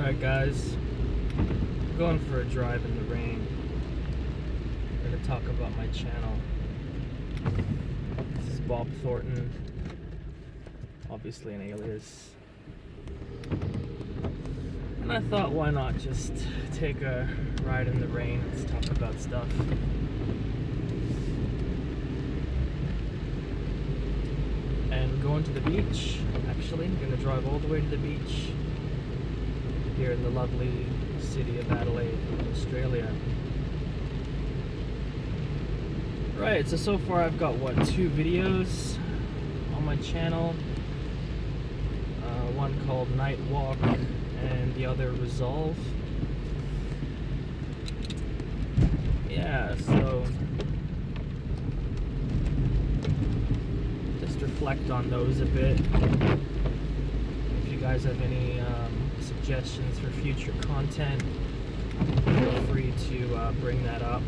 Alright guys, going for a drive in the rain. I'm going to talk about my channel. This is Bob Thornton, obviously an alias. And I thought, why not just take a ride in the rain, let's talk about stuff. And going to the beach, actually. I'm going to drive all the way to the beach here in the lovely city of Adelaide, Australia. Right, so far I've got, what, 2 videos on my channel. One called Nightwalk and the other Resolve. Yeah, so just reflect on those a bit. If you guys have any suggestions for future content, feel free to bring that up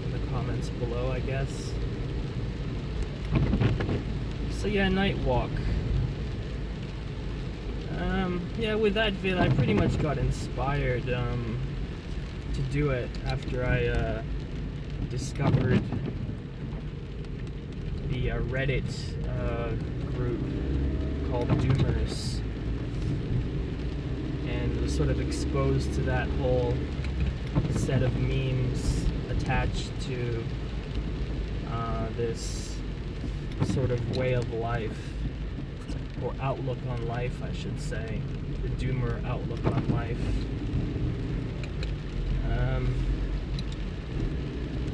in the comments below, I guess. So yeah, Nightwalk. Yeah, with that vid, I pretty much got inspired to do it after I discovered the Reddit group called Doomers, and was sort of exposed to that whole set of memes attached to this sort of way of life, or outlook on life, I should say, the Doomer outlook on life.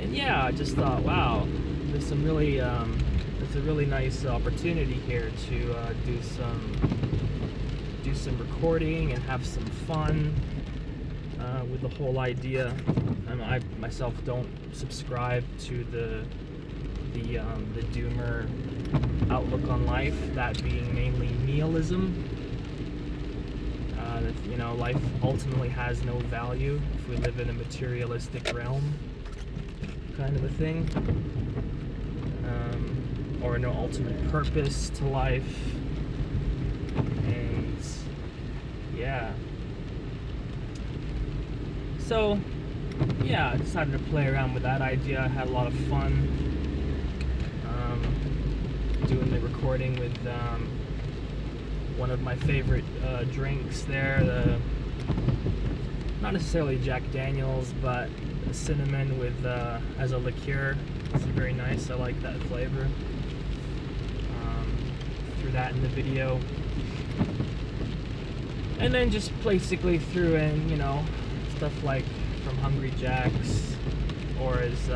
And yeah, I just thought, wow, there's some really, it's a really nice opportunity here to do some recording and have some fun with the whole idea. I myself don't subscribe to the Doomer outlook on life, that being mainly nihilism. That, you know, life ultimately has no value if we live in a materialistic realm, kind of a thing, or no ultimate purpose to life. And yeah, so yeah, I decided to play around with that idea. I had a lot of fun doing the recording with one of my favorite drinks there, not necessarily Jack Daniels, but cinnamon with as a liqueur. It's very nice. I like that flavor. Threw that in the video, and then just basically threw in, you know, stuff like from Hungry Jack's, or as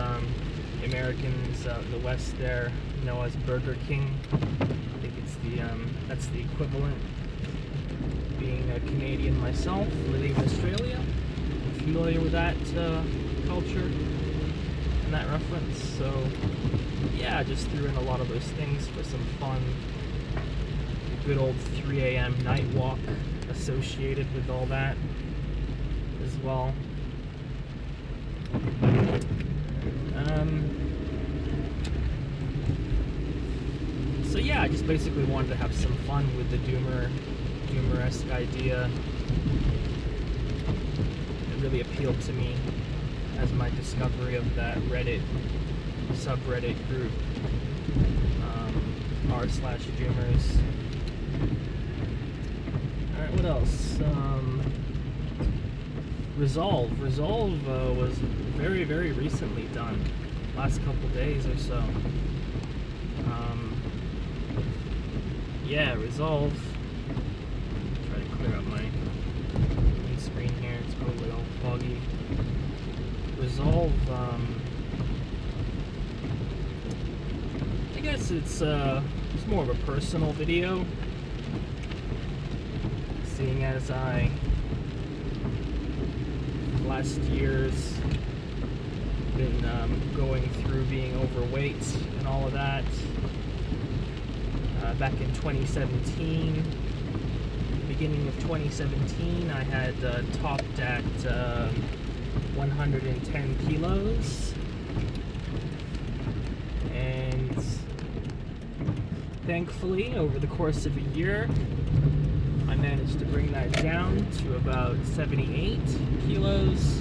Americans out in the West there know as Burger King. I think it's the that's the equivalent. Being a Canadian myself, living in Australia, I'm familiar with that culture and that reference. So yeah, I just threw in a lot of those things for some fun. The good old 3 a.m. night walk associated with all that as well. So yeah, I just basically wanted to have some fun with the Doomer-esque idea. It really appealed to me as my discovery of that Reddit subreddit group, r/Doomers. Alright, what else? Resolve was very, very recently done, last couple days or so. Yeah, Resolve. Try to clear up my main screen here, it's probably all foggy. Resolve, I guess it's more of a personal video, seeing as I, last year's been going through being overweight and all of that. Back in 2017, beginning of 2017, I had topped at 110 kilos, and thankfully over the course of a year I managed to bring that down to about 78 kilos,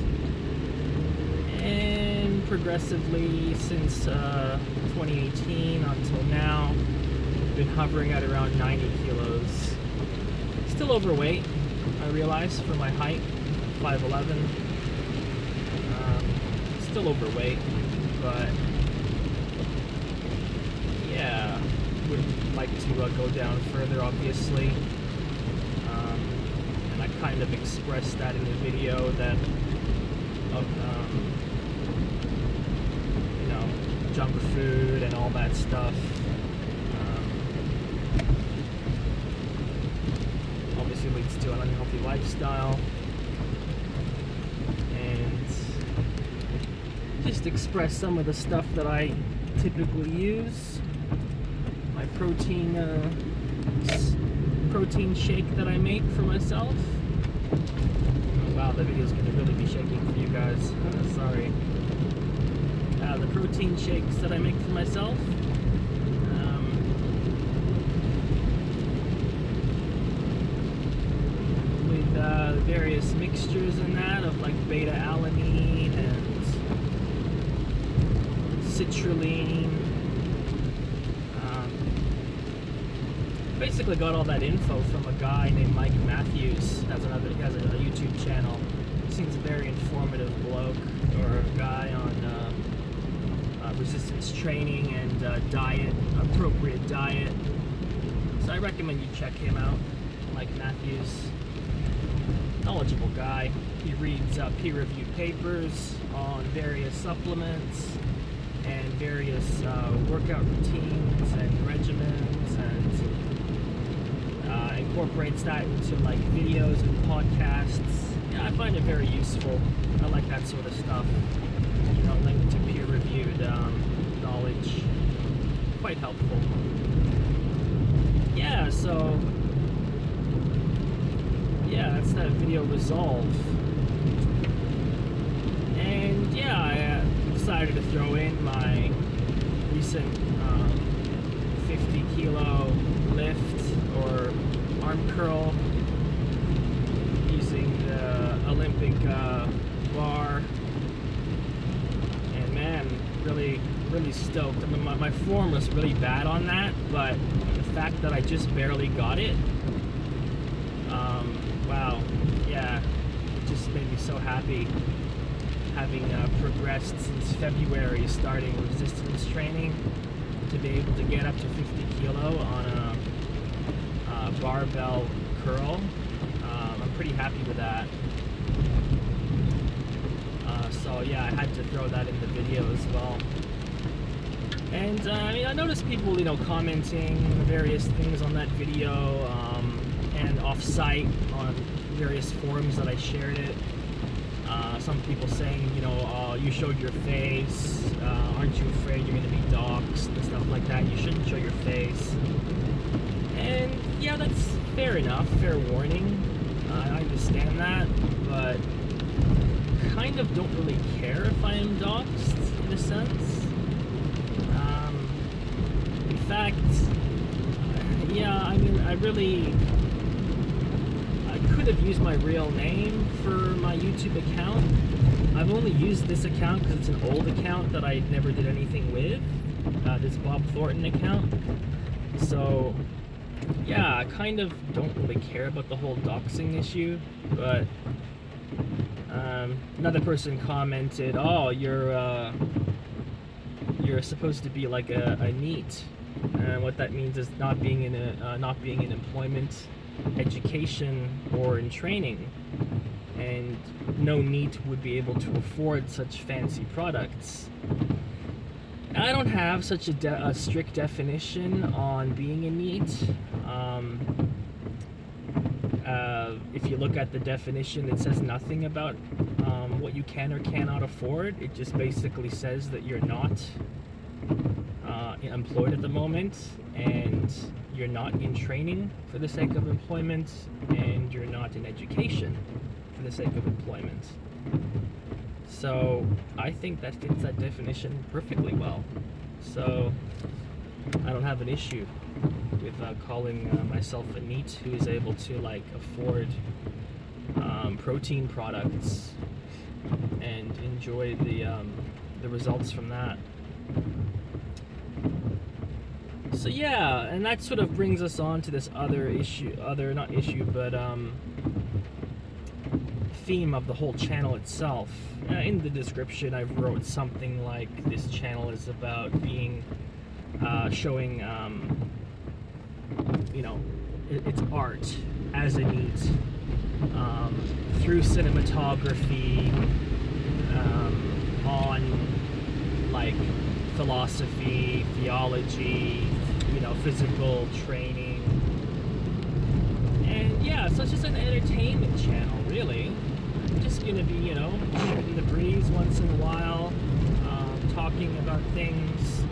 and progressively since 2018 until now, been hovering at around 90 kilos. Still overweight, I realize, for my height, 5'11". Still overweight, but yeah, would like to go down further, obviously. And I kind of expressed that in the video that you know, junk food and all that stuff obviously leads to an unhealthy lifestyle, and just express some of the stuff that I typically use. My protein shake that I make for myself. Oh, wow, the video's gonna really be shaking for you guys. Sorry. The protein shakes that I make for myself. With various mixtures in that of like beta-alanine and citrulline. Basically got all that info from a guy named Mike Matthews. He has a YouTube channel. Seems a very informative bloke, or a guy on resistance training and diet, appropriate diet. So I recommend you check him out, Mike Matthews. Knowledgeable guy. He reads peer-reviewed papers on various supplements and various workout routines and regimens, and incorporates that into like videos and podcasts. Yeah, I find it very useful. I like that sort of stuff. You know, linked to peer-reviewed knowledge. Quite helpful. Yeah, so yeah, that's that video resolve. And yeah, I decided to throw in my recent 50 kilo lift or arm curl using the Olympic bar, and man, really stoked. I mean, my form was really bad on that, but the fact that I just barely got it, wow, yeah, it just made me so happy, having progressed since February, starting resistance training, to be able to get up to 50 kilo on a barbell curl. I'm pretty happy with that. So yeah, I had to throw that in the video as well. And I mean, I noticed people, you know, commenting various things on that video, and off-site on various forums that I shared it. Some people saying, you know, you showed your face, aren't you afraid you're going to be doxxed and stuff like that? You shouldn't show your face. And yeah, that's fair enough, fair warning. I understand that, but kind of don't really care if I am doxxed, in a sense. In fact, yeah, I mean, I could have used my real name for my YouTube account. I've only used this account because it's an old account that I never did anything with, this Bob Thornton account. So yeah, I kind of don't really care about the whole doxing issue, but another person commented, oh, you're supposed to be like a NEET, and what that means is not being in employment, education, or in training, and no NEET would be able to afford such fancy products. I don't have such a strict definition on being a NEET. If you look at the definition, it says nothing about what you can or cannot afford. It just basically says that you're not employed at the moment, and you're not in training for the sake of employment, and you're not in education for the sake of employment. So I think that fits that definition perfectly well. So I don't have an issue with with calling myself a NEET who is able to like afford protein products and enjoy the results from that. So yeah, and that sort of brings us on to this other theme of the whole channel itself. In the description I wrote something like this channel is about being showing you know, it's art as a NEET through cinematography, on like philosophy, theology, you know, physical training, and yeah, so it's just an entertainment channel, really. I'm just gonna be, you know, shooting the breeze once in a while, talking about things,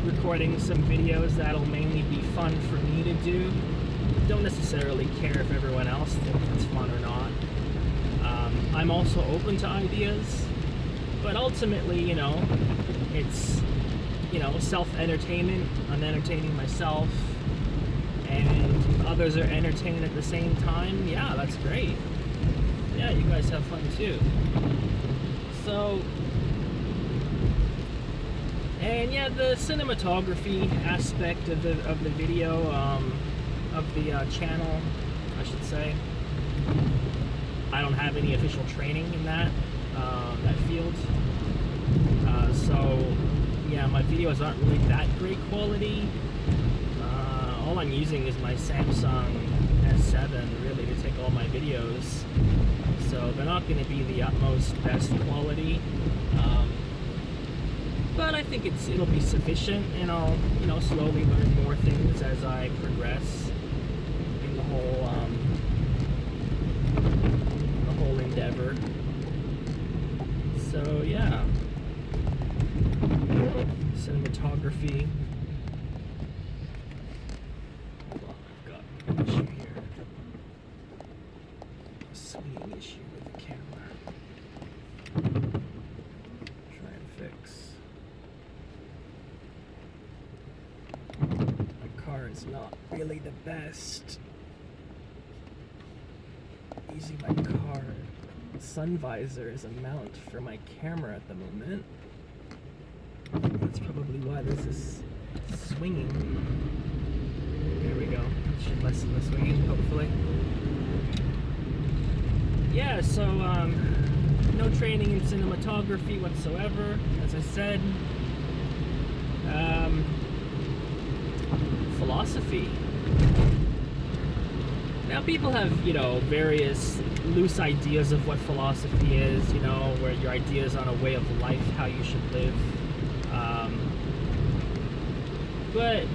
recording some videos that'll mainly be fun for me to do. Don't necessarily care if everyone else thinks it's fun or not. I'm also open to ideas, but ultimately, you know, it's, you know, self-entertainment. I'm entertaining myself, and if others are entertained at the same time, yeah, that's great. Yeah, you guys have fun too. So, and yeah, the cinematography aspect of the video, of the channel, I should say. I don't have any official training in that field, so yeah, my videos aren't really that great quality. All I'm using is my Samsung S7 really to take all my videos, so they're not going to be the utmost best quality, but I think it'll be sufficient, and I'll, you know, slowly learn more things as I progress in the whole endeavor. So yeah, cinematography. Hold on, I've got an issue here. A swinging issue with the camera. Try and fix. My car is not really the best. Using my car sun visor as a mount for my camera at the moment. That's probably why this is swinging. There we go. Should lessen the swinging, hopefully. Yeah, so no training in cinematography whatsoever, as I said. Philosophy. Now, people have, you know, various loose ideas of what philosophy is, you know, where your ideas on a way of life, how you should live. But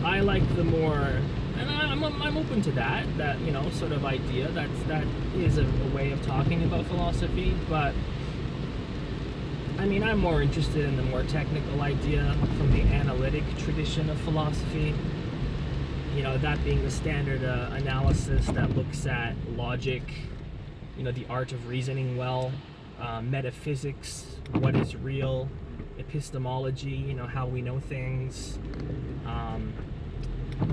I like the more, and I'm open to that, you know, sort of idea. That is a way of talking about philosophy, but I mean, I'm more interested in the more technical idea from the analytic tradition of philosophy. You know, that being the standard analysis that looks at logic, you know, the art of reasoning well, metaphysics, what is real, epistemology, you know, how we know things,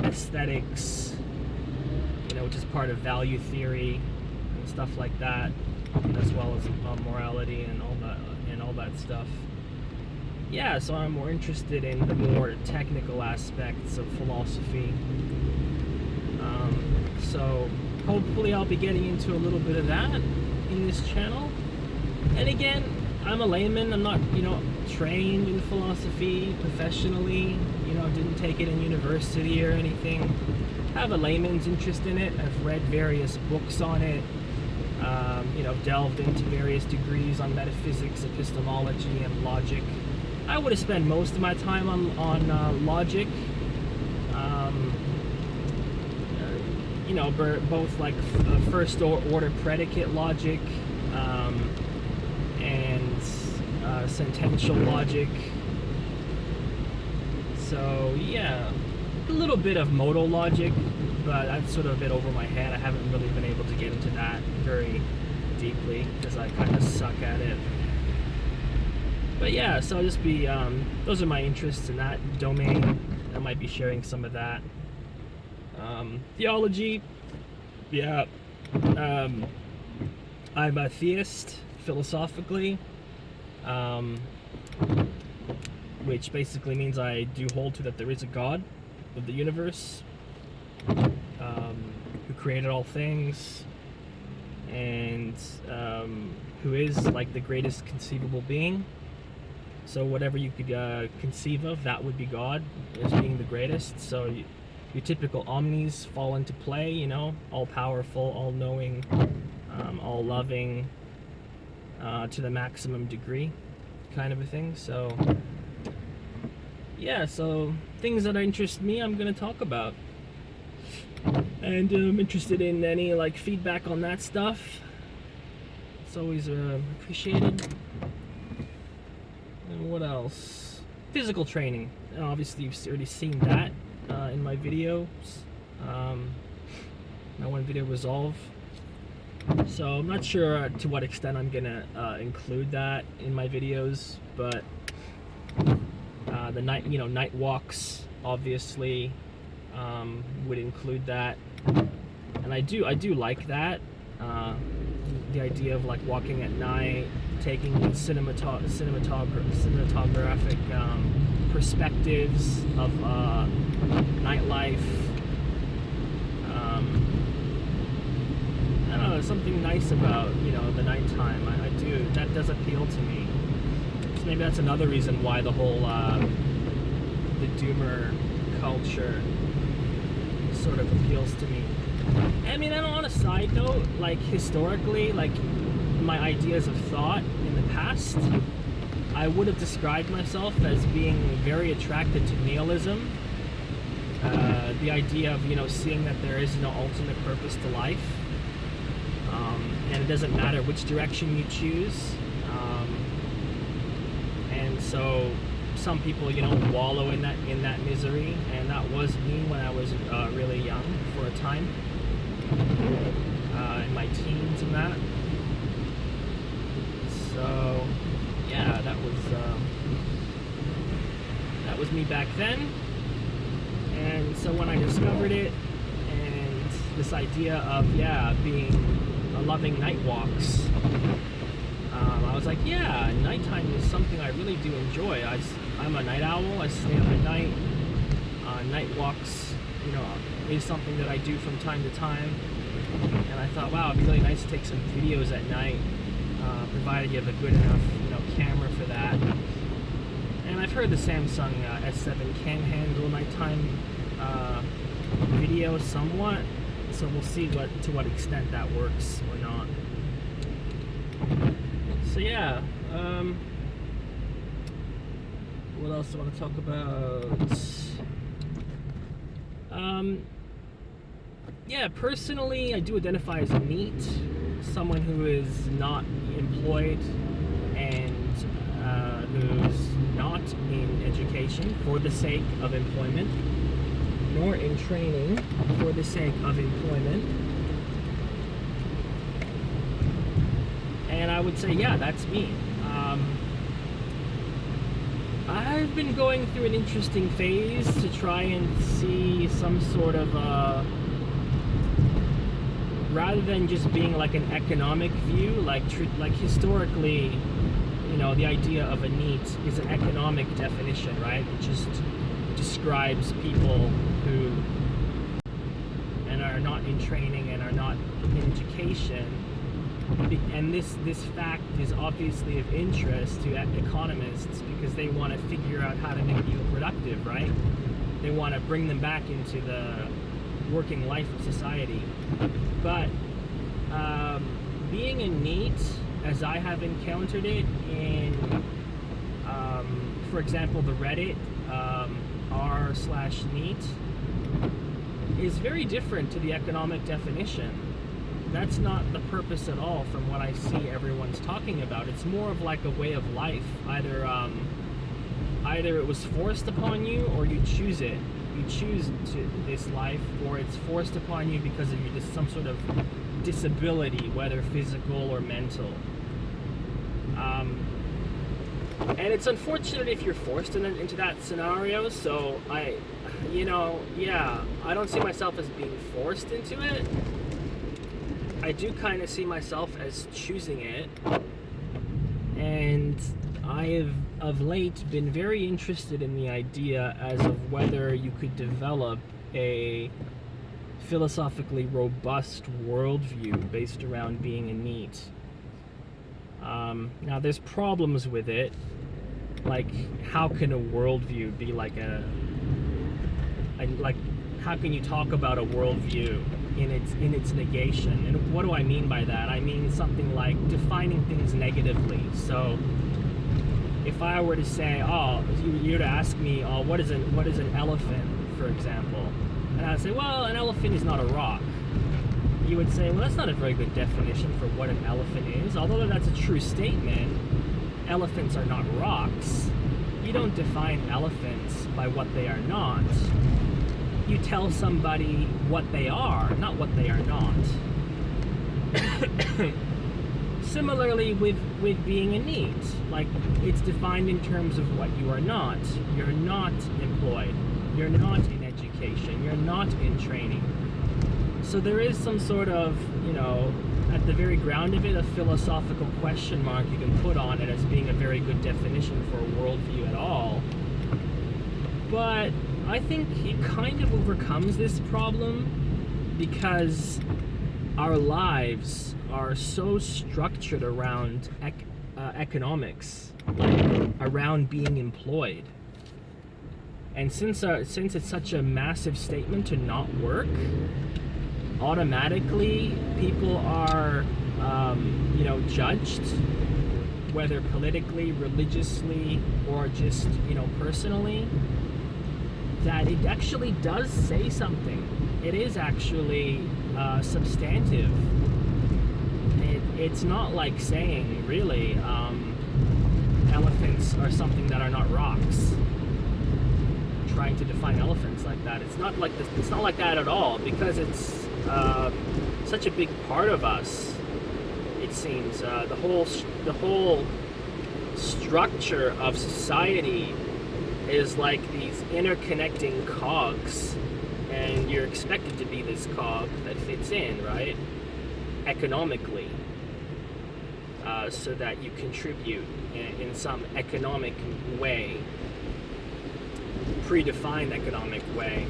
aesthetics, you know, which is part of value theory and stuff like that, as well as morality and all that stuff. Yeah, so I'm more interested in the more technical aspects of philosophy. So hopefully I'll be getting into a little bit of that in this channel. And again, I'm a layman. I'm not, you know, trained in philosophy professionally. You know, didn't take it in university or anything. I have a layman's interest in it. I've read various books on it. You know, delved into various degrees on metaphysics, epistemology, and logic. I would have spent most of my time on logic. You know, both like first order predicate logic and sentential logic. So yeah, a little bit of modal logic, but that's sort of a bit over my head. I haven't really been able to get into that very deeply because I kind of suck at it. But yeah, so I'll just be, those are my interests in that domain. I might be sharing some of that. Theology, yeah. I'm a theist, philosophically, which basically means I do hold to that there is a God of the universe, who created all things, and who is like the greatest conceivable being. So whatever you could conceive of, that would be God as being the greatest. So your typical omnis fall into play, you know, all powerful, all knowing, all loving, to the maximum degree, kind of a thing. So yeah, so things that interest me, I'm gonna talk about, and I'm interested in any like feedback on that stuff. It's always appreciated. And what else? Physical training. Obviously, you've already seen that in my videos. My one video, Resolve. So I'm not sure to what extent I'm gonna include that in my videos, but the night walks obviously would include that, and I do like that. The idea of like walking at night, taking cinematographic perspectives of nightlife. I don't know, there's something nice about, you know, the nighttime. I do, that does appeal to me. So maybe that's another reason why the whole the doomer culture sort of appeals to me. I mean, and on a side note, like historically, like my ideas of thought in the past, I would have described myself as being very attracted to nihilism. The idea of, you know, seeing that there is no ultimate purpose to life, and it doesn't matter which direction you choose. And so some people, you know, wallow in that misery, and that was me when I was really young for a time, in my teens and that. So yeah, that was me back then. And so when I discovered it, and this idea of being loving night walks, I was like, yeah, nighttime is something I really do enjoy. I'm a night owl. I stay up at night. Night walks, you know, is something that I do from time to time. And I thought, wow, it'd be really nice to take some videos at night, provided you have a good enough, you know, camera for that. And I've heard the Samsung S7 can handle nighttime video somewhat, so we'll see to what extent that works or not. So yeah, what else do I want to talk about? Yeah, personally, I do identify as a NEET, someone who is not employed and who's not in education for the sake of employment, nor in training for the sake of employment. And I would say, yeah, that's me. I've been going through an interesting phase to try and see some sort of, rather than just being like an economic view, like historically, you know, the idea of a NEET is an economic definition, right? It just describes people who and are not in training and are not in education. And this fact is obviously of interest to economists because they want to figure out how to make people productive, right? They want to bring them back into the working life of society. But being a NEET, as I have encountered it in, for example, the Reddit r/NEET, is very different to the economic definition. That's not the purpose at all from what I see everyone's talking about. It's more of like a way of life. Either it was forced upon you or you choose it. You choose this life, or it's forced upon you because of some sort of disability, whether physical or mental. And it's unfortunate if you're forced into that scenario. So I don't see myself as being forced into it. I do kind of see myself as choosing it. And I have of late been very interested in the idea as of whether you could develop a philosophically robust worldview based around being a NEET. Now there's problems with it, like how can a worldview be like how can you talk about a worldview in its negation? And what do I mean by that? I mean something like defining things negatively. So if I were to say, you were to ask me, what is an elephant, for example, and I'd say, well, an elephant is not a rock. You would say, well, that's not a very good definition for what an elephant is. Although that's a true statement, elephants are not rocks. You don't define elephants by what they are not. You tell somebody what they are, not what they are not. Similarly with being a NEET, like it's defined in terms of what you are not. You're not employed. You're not in education. You're not in training. So there is some sort of, at the very ground of it, a philosophical question mark you can put on it as being a very good definition for a worldview at all. But I think it kind of overcomes this problem because our lives are so structured around economics, around being employed. And since it's such a massive statement to not work, automatically people are, judged, whether politically, religiously, or just, personally, that it actually does say something. It is actually substantive. It's not like saying, really, elephants are something that are not rocks. Trying to define elephants like that. It's not like this. It's not like that at all, because it's such a big part of us. It seems the whole structure of society is like these interconnecting cogs, and you're expected to be this cog that fits in, right? Economically, so that you contribute in some economic way, predefined economic way.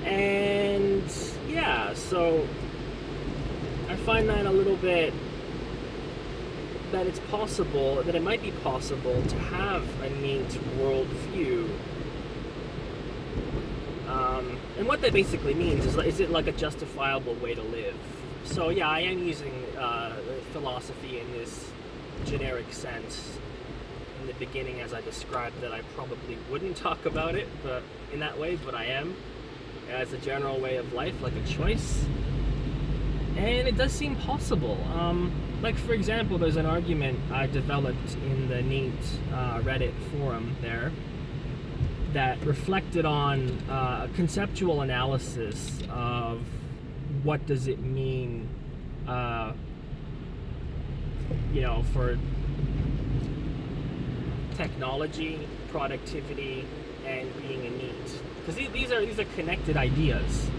And yeah, so I find that a little bit, that it's possible, that it might be possible to have a NEET worldview. And what that basically means is it like a justifiable way to live? So yeah, I am using philosophy in this generic sense in the beginning, as I described that I probably wouldn't talk about it but in that way, but I am, as a general way of life, like a choice. And it does seem possible. Like for example, there's an argument I developed in the NEET Reddit forum there that reflected on a conceptual analysis of what does it mean, for technology, productivity, and being a NEET. Because these are connected ideas.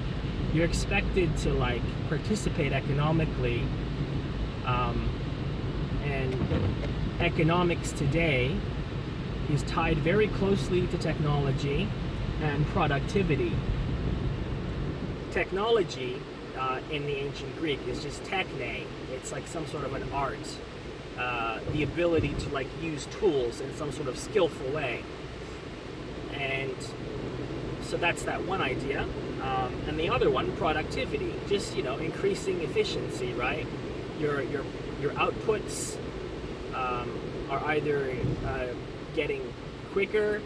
You're expected to participate economically, and economics today is tied very closely to technology and productivity. Technology in the ancient Greek is just techne. It's like some sort of an art, the ability to use tools in some sort of skillful way. And so that's that one idea. And the other one, productivity, just increasing efficiency, right? Your outputs are either getting quicker,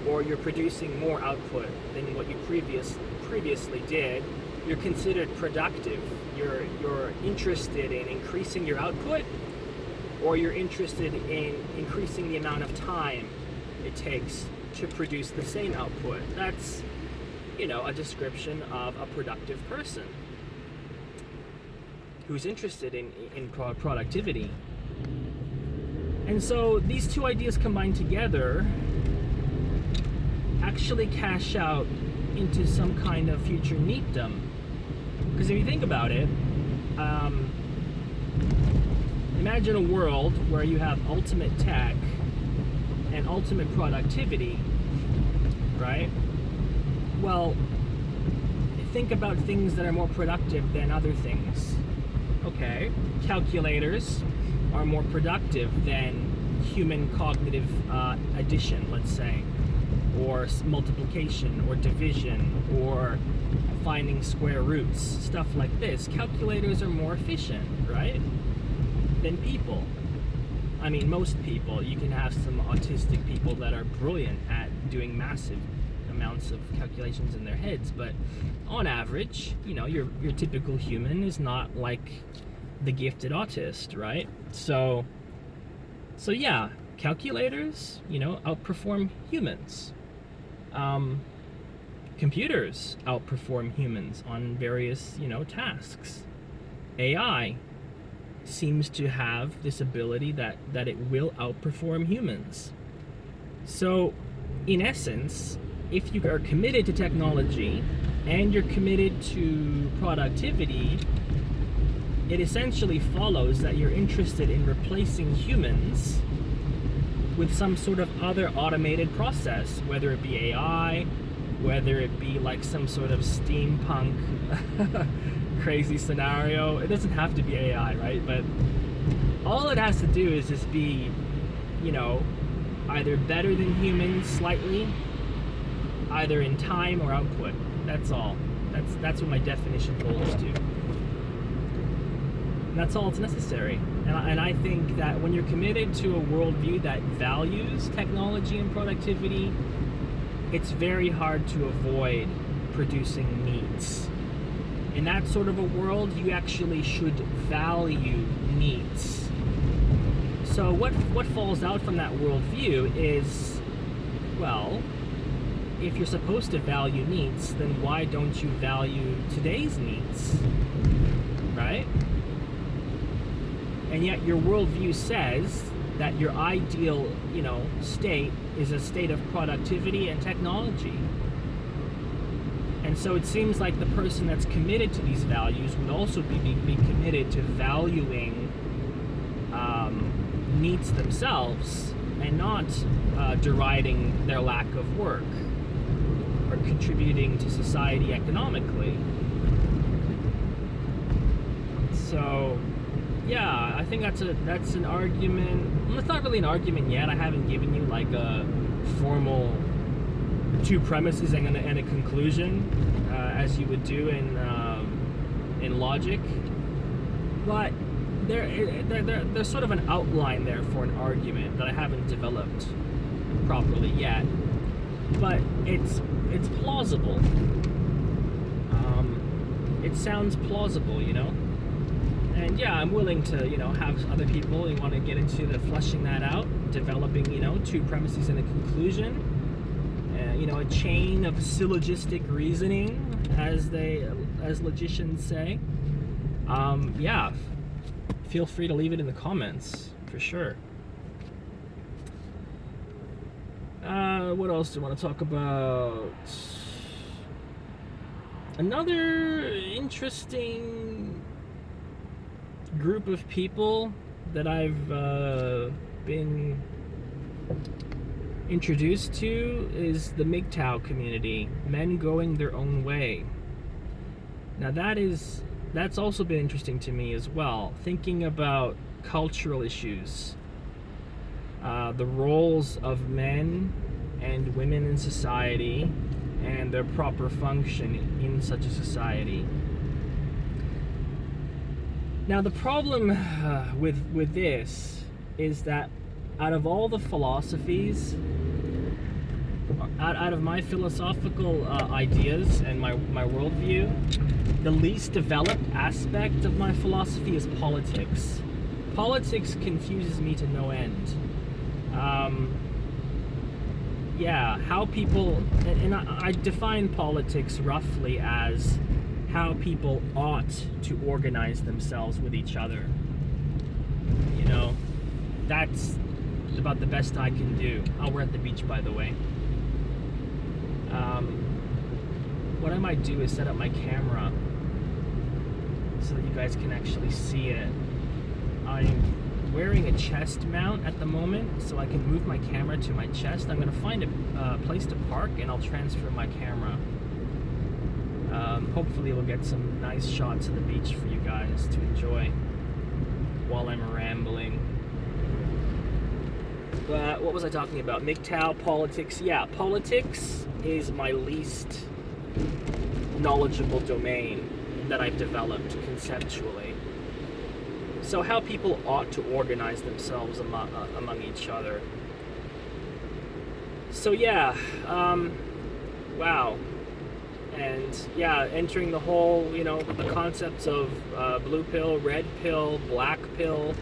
or you're producing more output than what you previously did. You're considered productive. You're interested in increasing your output, or you're interested in increasing the amount of time it takes to produce the same output. That's a description of a productive person who's interested in productivity. And so these two ideas combined together actually cash out into some kind of future NEETdom. Because if you think about it, imagine a world where you have ultimate tech and ultimate productivity, right? Well, think about things that are more productive than other things. Okay, calculators are more productive than human cognitive addition, let's say, or multiplication, or division, or finding square roots, stuff like this. Calculators are more efficient, right, than people. I mean, most people. You can have some autistic people that are brilliant at doing massive amounts of calculations in their heads, but on average, you know, your typical human is not like the gifted autist, right? So yeah, calculators, you know, outperform humans. Computers outperform humans on various, you know, tasks. AI seems to have this ability that it will outperform humans. So, in essence, if you are committed to technology and you're committed to productivity, it essentially follows that you're interested in replacing humans with some sort of other automated process, whether it be AI, whether it be like some sort of steampunk crazy scenario. It doesn't have to be AI, right? But all it has to do is just be, you know, either better than humans slightly, either in time or output. That's all. That's what my definition holds to. And that's all that's necessary. And I think that when you're committed to a worldview that values technology and productivity, it's very hard to avoid producing NEETs. In that sort of a world, you actually should value NEETs. So what falls out from that worldview is, well, if you're supposed to value NEETs, then why don't you value today's NEETs, right? And yet your worldview says that your ideal, you know, state is a state of productivity and technology. And so it seems like the person that's committed to these values would also be committed to valuing NEETs themselves and not deriding their lack of work or contributing to society economically. So yeah, I think that's an argument. Well, it's not really an argument yet. I haven't given you like a formal two premises and a conclusion, as you would do in logic. But there's sort of an outline there for an argument that I haven't developed properly yet. But it's plausible. It sounds plausible, you know. And yeah, I'm willing to, you know, have other people who want to get into the fleshing that out, developing, you know, two premises and a conclusion. You know, a chain of syllogistic reasoning, as logicians say. Yeah, feel free to leave it in the comments for sure. What else do I want to talk about? Another interesting group of people that I've been introduced to is the MGTOW community, men going their own way. Now that's also been interesting to me as well, thinking about cultural issues, the roles of men and women in society and their proper function in such a society. Now the problem with this is that out of all the philosophies, out of my philosophical ideas and my worldview, the least developed aspect of my philosophy is politics. Politics confuses me to no end. Yeah, how people, and I define politics roughly as how people ought to organize themselves with each other. You know, that's about the best I can do. Oh, we're at the beach, by the way. What I might do is set up my camera so that you guys can actually see it. I'm wearing a chest mount at the moment, so I can move my camera to my chest. I'm gonna find a place to park, and I'll transfer my camera. Hopefully we'll get some nice shots of the beach for you guys to enjoy while I'm rambling. But what was I talking about? MGTOW, politics. Yeah, politics is my least knowledgeable domain that I've developed conceptually. So how people ought to organize themselves among each other. So yeah, wow. And yeah, entering the whole, the concepts of blue pill, red pill, black pill.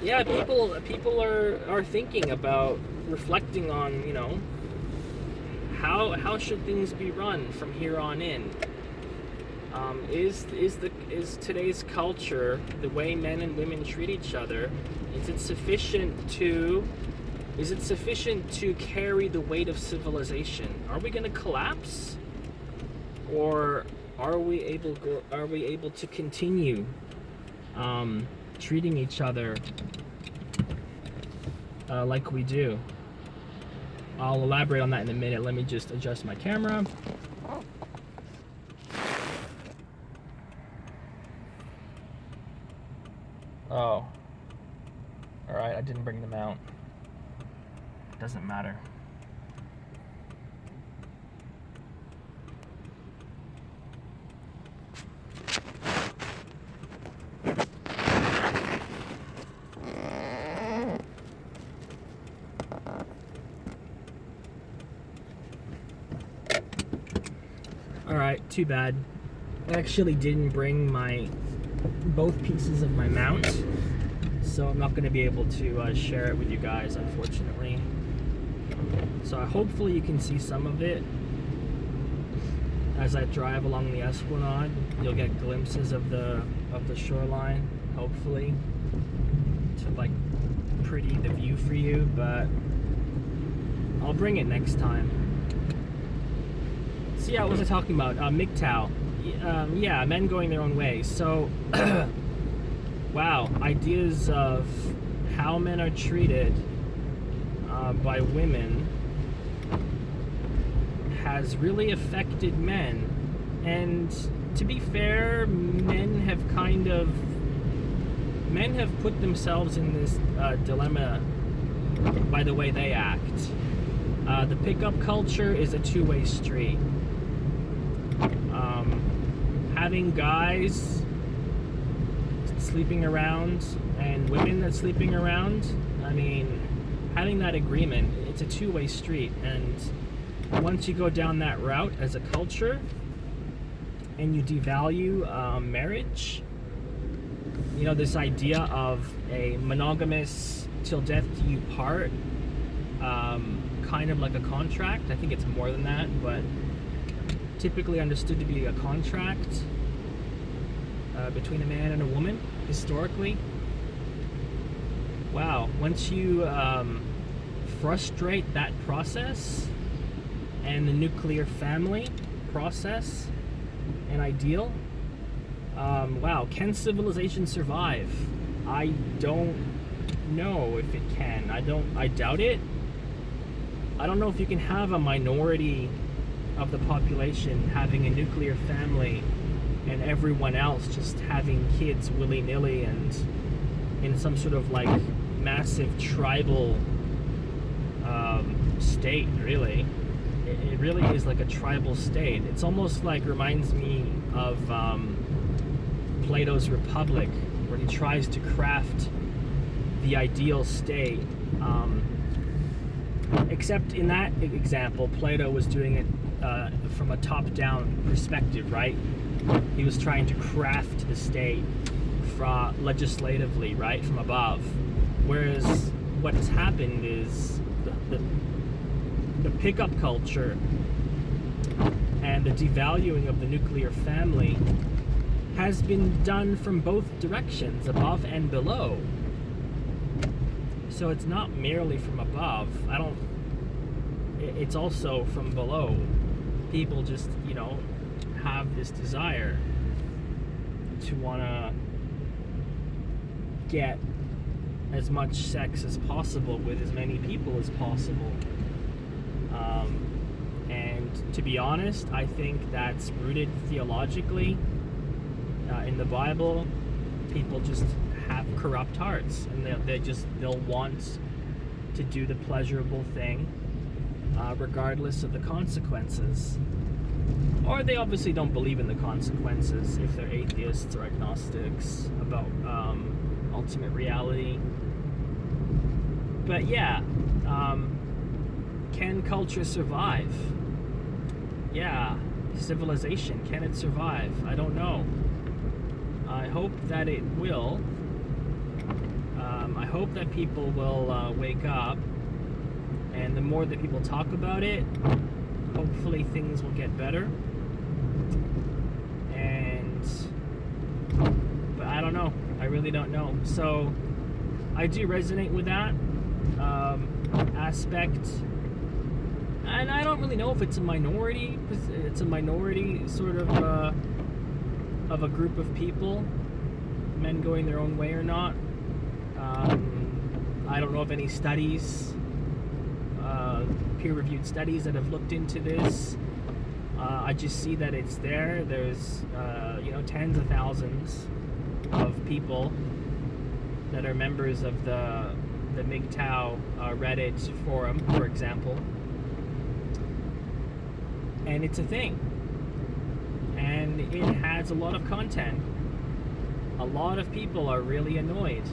Yeah, people are thinking about reflecting on, how should things be run from here on in? Is today's culture, the way men and women treat each other, is it sufficient to carry the weight of civilization? Are we going to collapse, or are we able to continue treating each other like we do? I'll elaborate on that in a minute. Let me just adjust my camera. Oh, all right, I didn't bring them out. Doesn't matter. All right, too bad. I actually didn't bring both pieces of my mount, so I'm not going to be able to share it with you guys, unfortunately. So hopefully you can see some of it as I drive along the Esplanade. You'll get glimpses of the shoreline, hopefully, to pretty the view for you. But I'll bring it next time. So yeah, what was I talking about? MGTOW. Yeah, men going their own way. So, wow, ideas of how men are treated by women has really affected men. And to be fair, men have put themselves in this dilemma by the way they act. The pickup culture is a two-way street. Having guys sleeping around and women that's sleeping around, I mean, having that agreement, it's a two-way street. And once you go down that route as a culture and you devalue marriage, this idea of a monogamous till death do you part, kind of like a contract. I think it's more than that, but typically understood to be a contract between a man and a woman, historically. Wow, once you frustrate that process and the nuclear family process and ideal, wow, can civilization survive? I don't know if it can. I doubt it. I don't know if you can have a minority of the population having a nuclear family and everyone else just having kids willy-nilly and in some sort of massive tribal state, really. It really is like a tribal state. It's almost reminds me of Plato's Republic, where he tries to craft the ideal state. Except in that example, Plato was doing it from a top-down perspective, right? He was trying to craft the state legislatively, right, from above. Whereas what has happened is the pickup culture and the devaluing of the nuclear family has been done from both directions, above and below. So it's not merely from above. It's also from below. People just, have this desire to want to get as much sex as possible with as many people as possible. And to be honest, I think that's rooted theologically in the Bible. People just have corrupt hearts, and they'll want to do the pleasurable thing regardless of the consequences. Or they obviously don't believe in the consequences if they're atheists or agnostics about ultimate reality. But yeah, can culture survive? Yeah, civilization, can it survive? I don't know. I hope that it will. I hope that people will wake up, and the more that people talk about it, hopefully things will get better. But I don't know. I really don't know. So I do resonate with that aspect, and I don't really know if it's a minority. It's a minority sort of a group of people, men going their own way or not. I don't know of any studies, peer-reviewed studies that have looked into this. I just see that it's there. There's tens of thousands of people that are members of the MGTOW Reddit forum, for example, and it's a thing, and it has a lot of content. A lot of people are really annoyed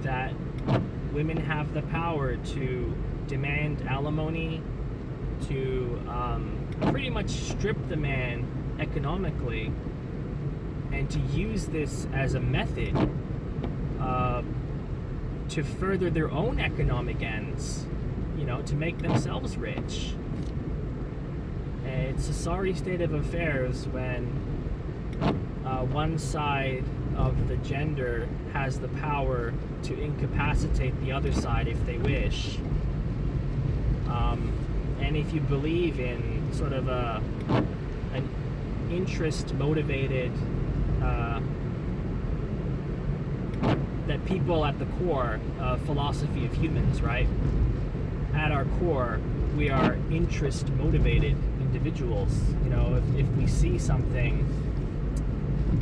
that women have the power to demand alimony, to pretty much strip the man economically, and to use this as a method to further their own economic ends, to make themselves rich. It's a sorry state of affairs when one side of the gender has the power to incapacitate the other side if they wish. And if you believe in sort of an interest-motivated, that people at the core philosophy of humans, right? At our core, we are interest-motivated individuals. If we see something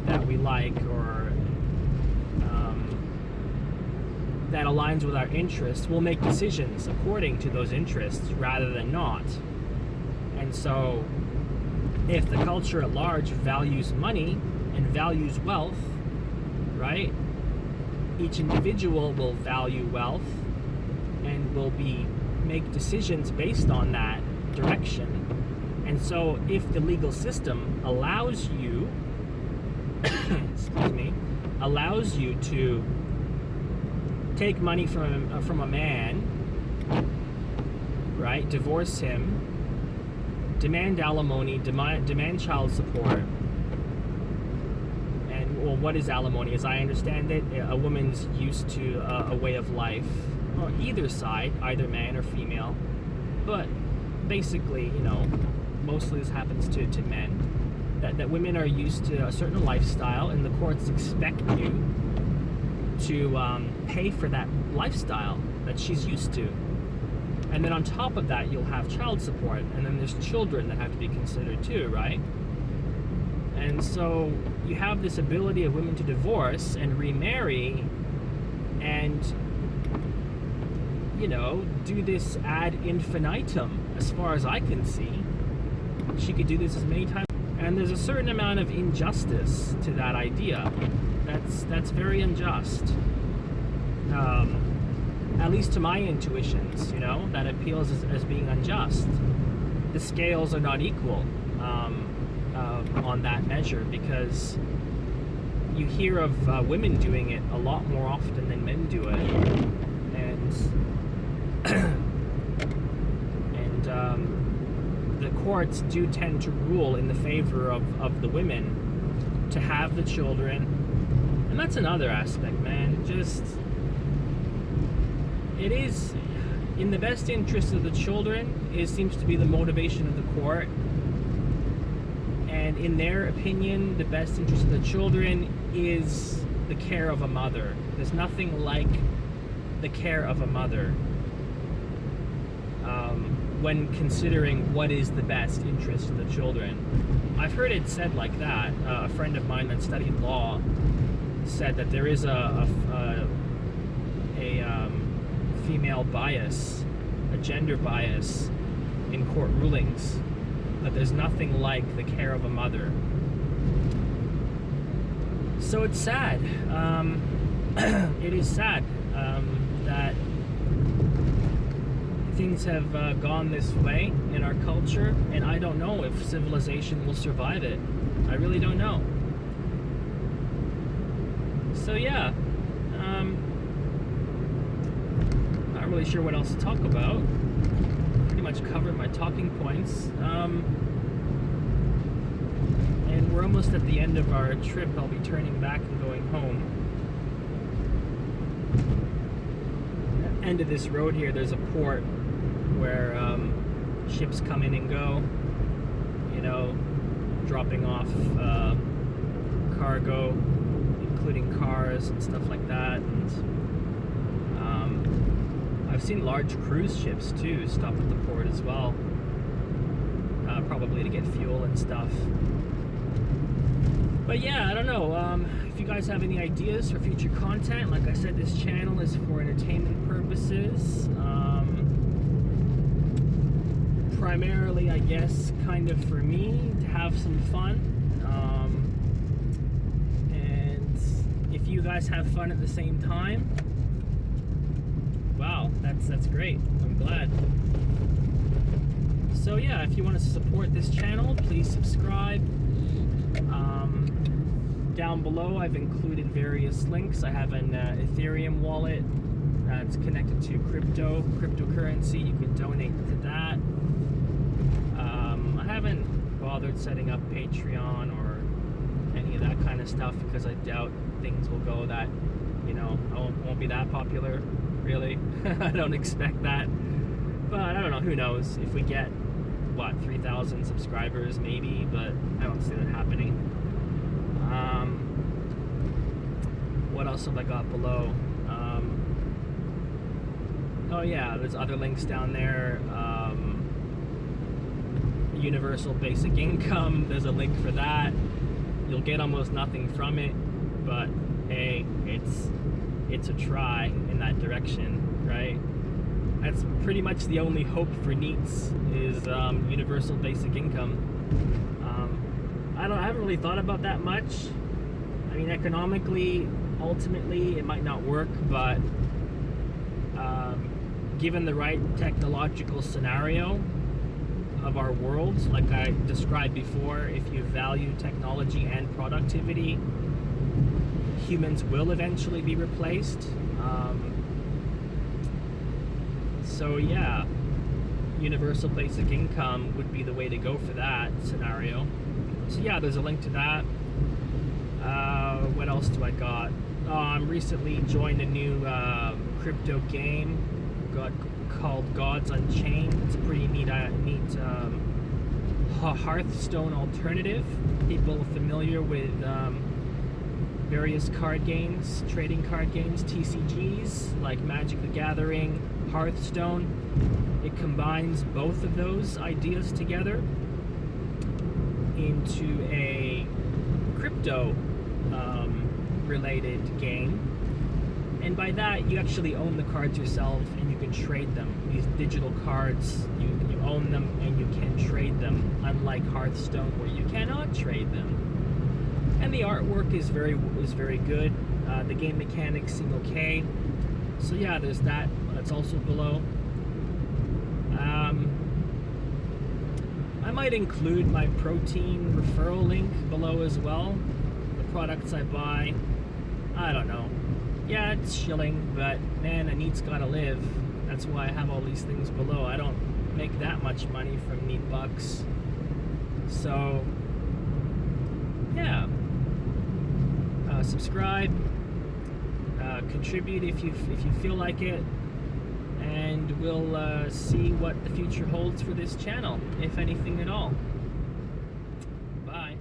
that we like or that aligns with our interests, we'll make decisions according to those interests rather than not. And so if the culture at large values money and values wealth, right, each individual will value wealth and will make decisions based on that direction. And so if the legal system allows you allows you to take money from a man, right, divorce him, demand alimony, demand child support. And well, what is alimony? As I understand it, a woman's used to a way of life, or either side, either man or female, but basically, mostly this happens to men, that women are used to a certain lifestyle, and the courts expect you to pay for that lifestyle that she's used to. And then on top of that, you'll have child support, and then there's children that have to be considered too, right? And so you have this ability of women to divorce and remarry and, do this ad infinitum, as far as I can see. She could do this as many times. And there's a certain amount of injustice to that idea. That's very unjust. At least to my intuitions, that appeals as being unjust. The scales are not equal on that measure, because you hear of women doing it a lot more often than men do it, and the courts do tend to rule in the favor of the women to have the children. And that's another aspect, man. it is in the best interest of the children. It seems to be the motivation of the court. And in their opinion, the best interest of the children is the care of a mother. There's nothing like the care of a mother when considering what is the best interest of the children. I've heard it said like that. A friend of mine that studied law said that there is a female bias, a gender bias in court rulings, that there's nothing like the care of a mother. So it's sad. It is sad that things have gone this way in our culture, and I don't know if civilization will survive it. I really don't know. So yeah, not really sure what else to talk about. Pretty much covered my talking points. And we're almost at the end of our trip. I'll be turning back and going home. At the end of this road here, there's a port where ships come in and go, you know, dropping off cargo, including cars and stuff like that. And I've seen large cruise ships too stop at the port as well, probably to get fuel and stuff. But yeah, I don't know. If you guys have any ideas for future content, like I said, this channel is for entertainment purposes. Primarily, I guess, kind of for me, to have some fun. And if you guys have fun at the same time, wow, that's great. I'm glad. So yeah, if you want to support this channel, please subscribe. Down below, I've included various links. I have an Ethereum wallet that's connected to cryptocurrency. You can donate to that. I haven't bothered setting up Patreon or any of that kind of stuff because I doubt things will go that, you know, won't be that popular, really. I don't expect that. But I don't know, who knows? If we get, what, 3,000 subscribers, maybe, but I don't see that happening. What else have I got below? Oh yeah, there's other links down there. Universal basic income, there's a link for that. You'll get almost nothing from it, but hey, it's a try in that direction, right? That's pretty much the only hope for NEETs is universal basic income. I haven't really thought about that much. I mean, economically, ultimately, it might not work, but given the right technological scenario of our world, like I described before, if you value technology and productivity, humans will eventually be replaced. So yeah, universal basic income would be the way to go for that scenario. So yeah, there's a link to that. What else do I got? I'm recently joined a new crypto game called Gods Unchained. It's a pretty neat Hearthstone alternative. People familiar with various card games, trading card games, TCGs, like Magic the Gathering, Hearthstone. It combines both of those ideas together into a crypto related game, and by that you actually own the cards yourself and you can trade them. These digital cards, you own them and you can trade them, unlike Hearthstone where you cannot trade them. And the artwork is very good. The game mechanics seem okay. So yeah, there's that. That's also below. I might include my protein referral link below as well. The products I buy, I don't know. Yeah, it's shilling, but man, a NEET's gotta live. That's why I have all these things below. I don't make that much money from NEET bucks. So yeah, subscribe, contribute if you feel like it. and we'll see what the future holds for this channel, if anything at all. Bye.